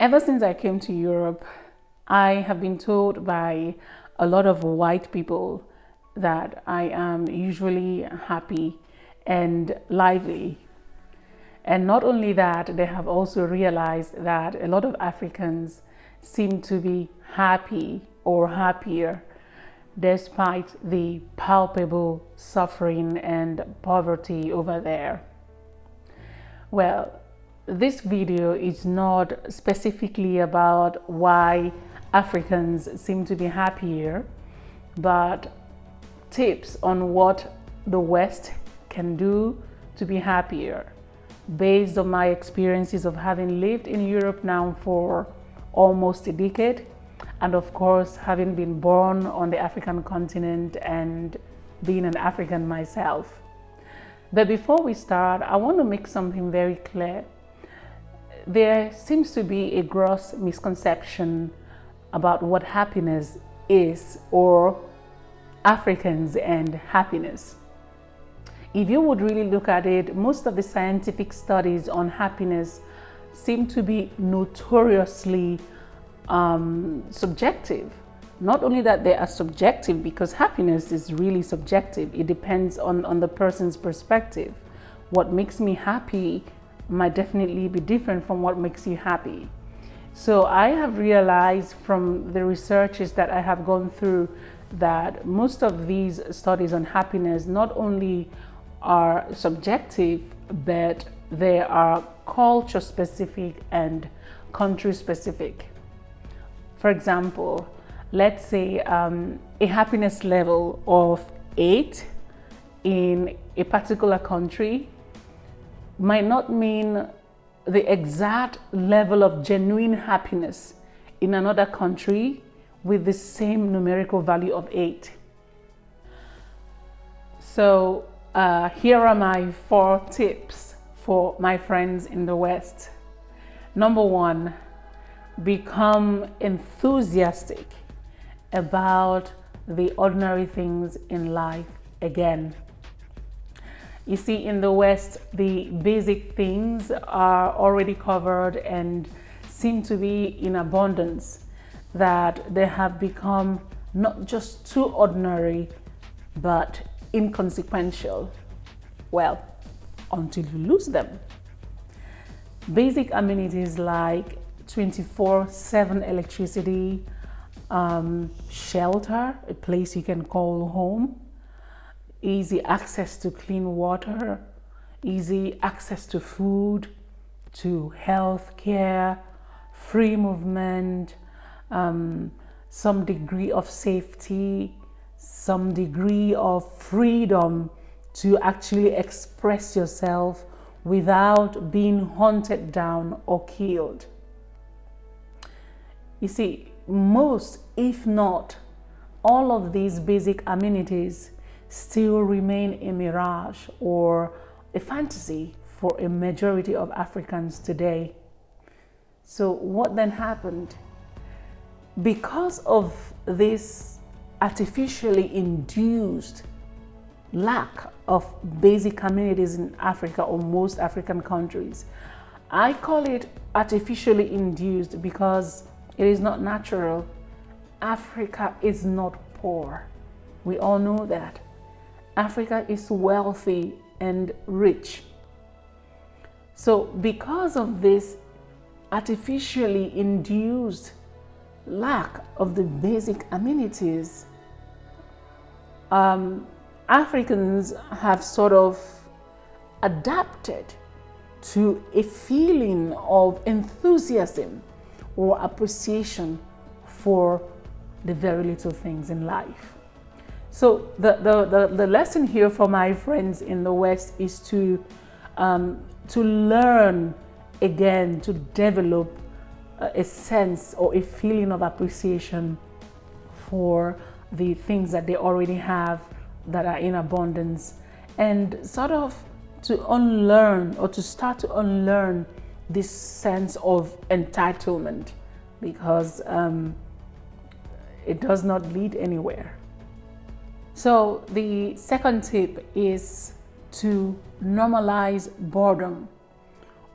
Ever since I came to Europe, I have been told by a lot of white people that I am usually happy and lively. And not only that, they have also realized that a lot of Africans seem to be happy or happier despite the palpable suffering and poverty over there. Well, this video is not specifically about why Africans seem to be happier, but tips on what the West can do to be happier based on my experiences of having lived in Europe now for almost a decade, and of course having been born on the African continent and being an African myself. But before we start, I want to make something very clear. There seems to be a gross misconception about what happiness is, or Africans and happiness. If you would really look at it, most of the scientific studies on happiness seem to be notoriously subjective. Not only that, they are subjective because happiness is really subjective. It depends on the person's perspective. What makes me happy might definitely be different from what makes you happy. So I have realized from the researches that I have gone through that most of these studies on happiness not only are subjective, but they are culture specific and country specific. For example, let's say a happiness level of 8 in a particular country might not mean the exact level of genuine happiness in another country with the same numerical value of 8. So here are my 4 tips for my friends in the West. Number 1, become enthusiastic about the ordinary things in life again. You see, in the West, the basic things are already covered and seem to be in abundance, that they have become not just too ordinary, but inconsequential. Well, until you lose them. Basic amenities like 24/7 electricity, shelter, a place you can call home, easy access to clean water, easy access to food, to health care, free movement, some degree of safety, some degree of freedom to actually express yourself without being hunted down or killed. You see, most, if not all of these basic amenities still remain a mirage or a fantasy for a majority of Africans today. So what then happened? Because of this artificially induced lack of basic amenities in Africa or most African countries, I call it artificially induced because it is not natural. Africa is not poor. We all know that. Africa is wealthy and rich. So because of this artificially induced lack of the basic amenities, Africans have sort of adapted to a feeling of enthusiasm or appreciation for the very little things in life. So the lesson here for my friends in the West is to learn again, to develop a sense or a feeling of appreciation for the things that they already have that are in abundance, and sort of to unlearn or to start to unlearn this sense of entitlement, because it does not lead anywhere. So the second tip is to normalize boredom,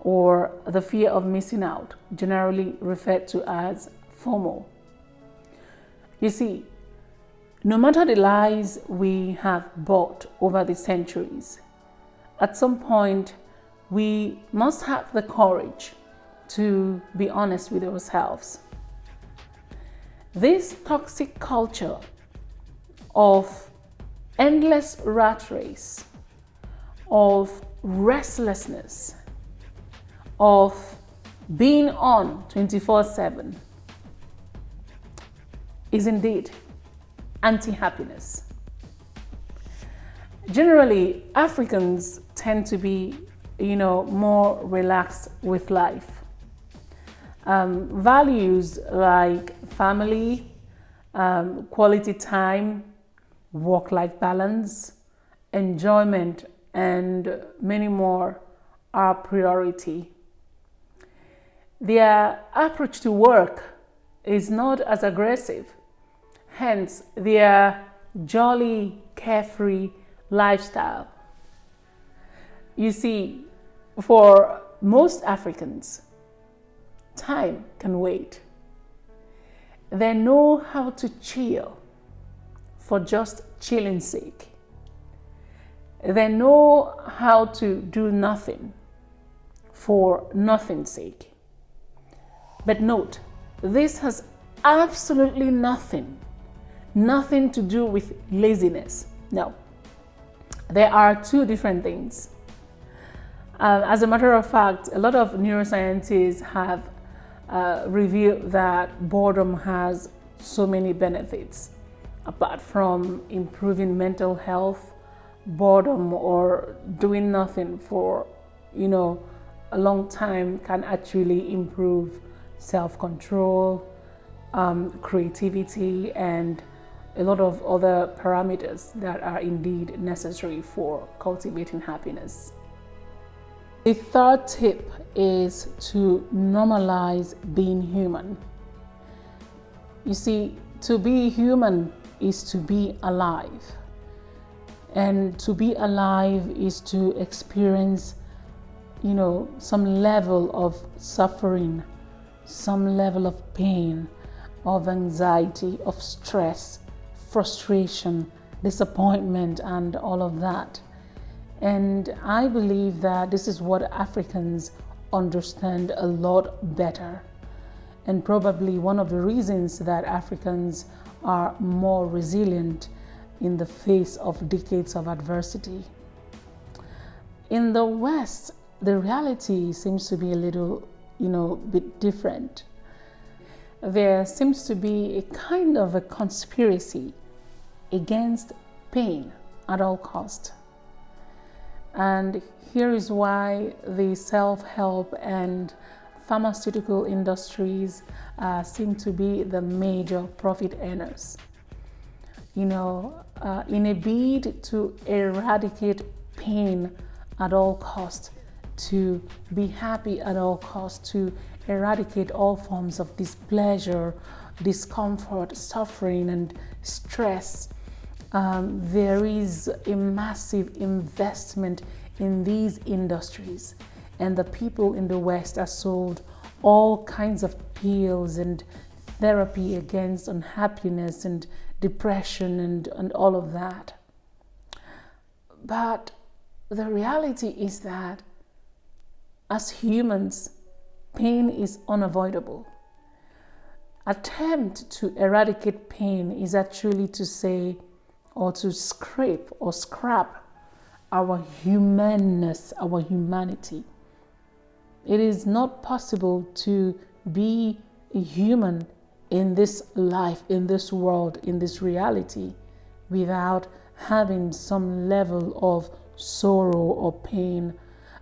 or the fear of missing out, generally referred to as FOMO. You see, no matter the lies we have bought over the centuries, at some point we must have the courage to be honest with ourselves. This toxic culture of endless rat race, of restlessness, of being on 24/7 is indeed anti-happiness. Generally, Africans tend to be, more relaxed with life. Values like family, quality time, work-life balance, enjoyment, and many more are priority. Their approach to work is not as aggressive, hence their jolly, carefree lifestyle. You see, for most Africans, time can wait. They know how to chill for just chilling's sake. They know how to do nothing for nothing's sake. But note, this has absolutely nothing to do with laziness. No, there are two different things. As a matter of fact, a lot of neuroscientists have revealed that boredom has so many benefits. Apart from improving mental health, boredom or doing nothing for, a long time can actually improve self-control, creativity, and a lot of other parameters that are indeed necessary for cultivating happiness. The third tip is to normalize being human. You see, to be human is to be alive. And to be alive is to experience, some level of suffering, some level of pain, of anxiety, of stress, frustration, disappointment, and all of that. And I believe that this is what Africans understand a lot better. And probably one of the reasons that Africans are more resilient in the face of decades of adversity. In the West, the reality seems to be a little, bit different. There seems to be a kind of a conspiracy against pain at all costs. And here is why the self-help and pharmaceutical industries seem to be the major profit earners. In a bid to eradicate pain at all costs, to be happy at all costs, to eradicate all forms of displeasure, discomfort, suffering, and stress, there is a massive investment in these industries, and the people in the West are sold all kinds of pills and therapy against unhappiness and depression and all of that. But the reality is that as humans, pain is unavoidable. Attempt to eradicate pain is actually to say, or to scrape or scrap our humanness, our humanity. It is not possible to be a human in this life, in this world, in this reality, without having some level of sorrow or pain.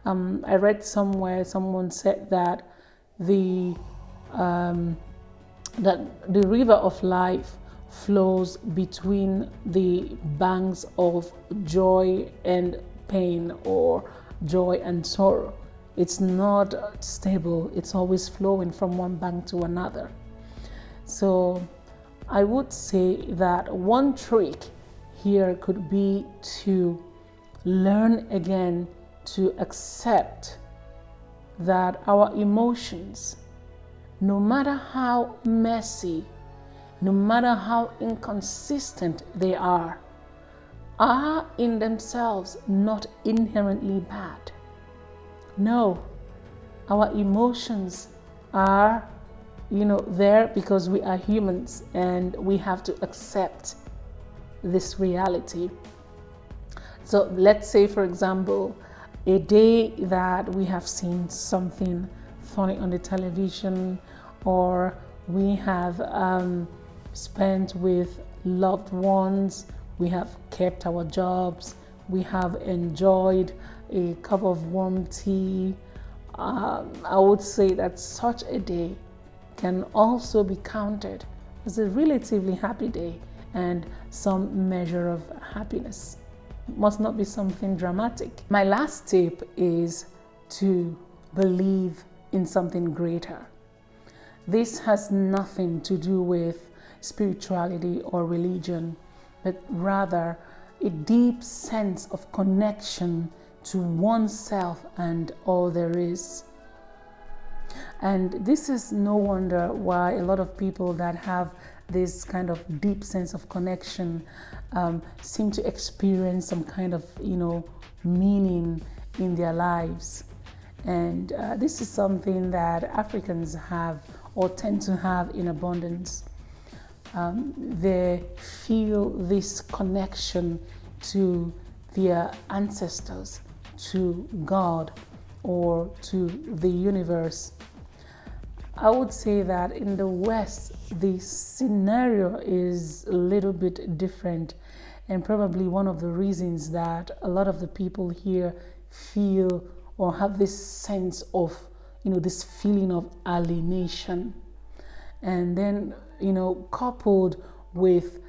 I read somewhere someone said that the river of life flows between the banks of joy and pain, or joy and sorrow. It's not stable. It's always flowing from one bank to another. So I would say that one trick here could be to learn again to accept that our emotions, no matter how messy, no matter how inconsistent they are in themselves not inherently bad. No, our emotions are, there because we are humans and we have to accept this reality. So let's say, for example, a day that we have seen something funny on the television, or we have spent with loved ones, we have kept our jobs, we have enjoyed a cup of warm tea. I would say that such a day can also be counted as a relatively happy day and some measure of happiness. It must not be something dramatic. My last tip is to believe in something greater. This has nothing to do with spirituality or religion, but rather a deep sense of connection to oneself and all there is. And this is no wonder why a lot of people that have this kind of deep sense of connection seem to experience some kind of, meaning in their lives. And this is something that Africans have or tend to have in abundance. They feel this connection to their ancestors, to God, or to the universe. I would say that in the West, the scenario is a little bit different, and probably one of the reasons that a lot of the people here feel or have this sense of, this feeling of alienation. And then, coupled with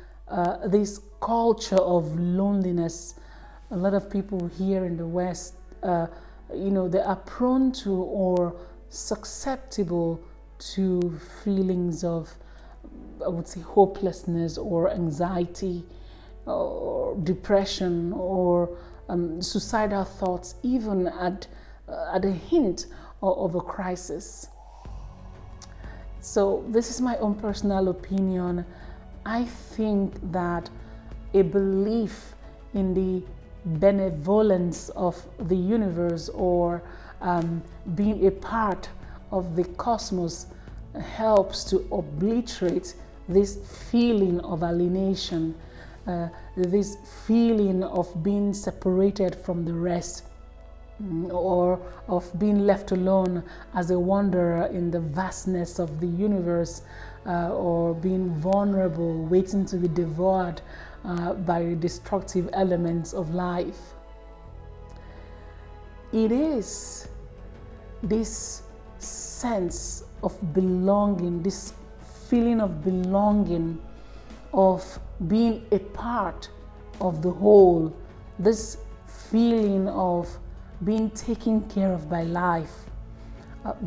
this culture of loneliness, a lot of people here in the West, they are prone to or susceptible to feelings of, I would say, hopelessness or anxiety or depression or suicidal thoughts, even at a hint of a crisis. So this is my own personal opinion. I think that a belief in the benevolence of the universe or being a part of the cosmos helps to obliterate this feeling of alienation, this feeling of being separated from the rest, or of being left alone as a wanderer in the vastness of the universe, or being vulnerable, waiting to be devoured by the destructive elements of life. It is this sense of belonging, this feeling of belonging, of being a part of the whole, this feeling of being taken care of by life,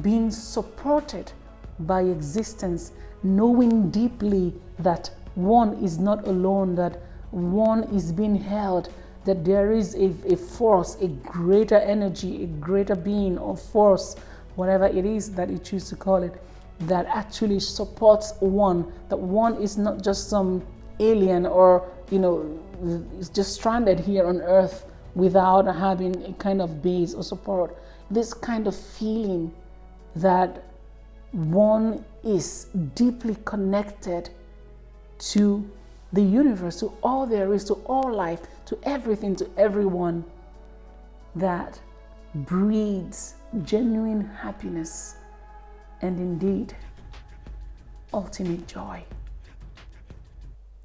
being supported by existence, knowing deeply that one is not alone, that one is being held, that there is a force, a greater energy, a greater being or force, whatever it is that you choose to call it, that actually supports one, that one is not just some alien or, is just stranded here on earth without having a kind of base or support. This kind of feeling that one is deeply connected to the universe, to all there is, to all life, to everything, to everyone, that breeds genuine happiness and indeed ultimate joy.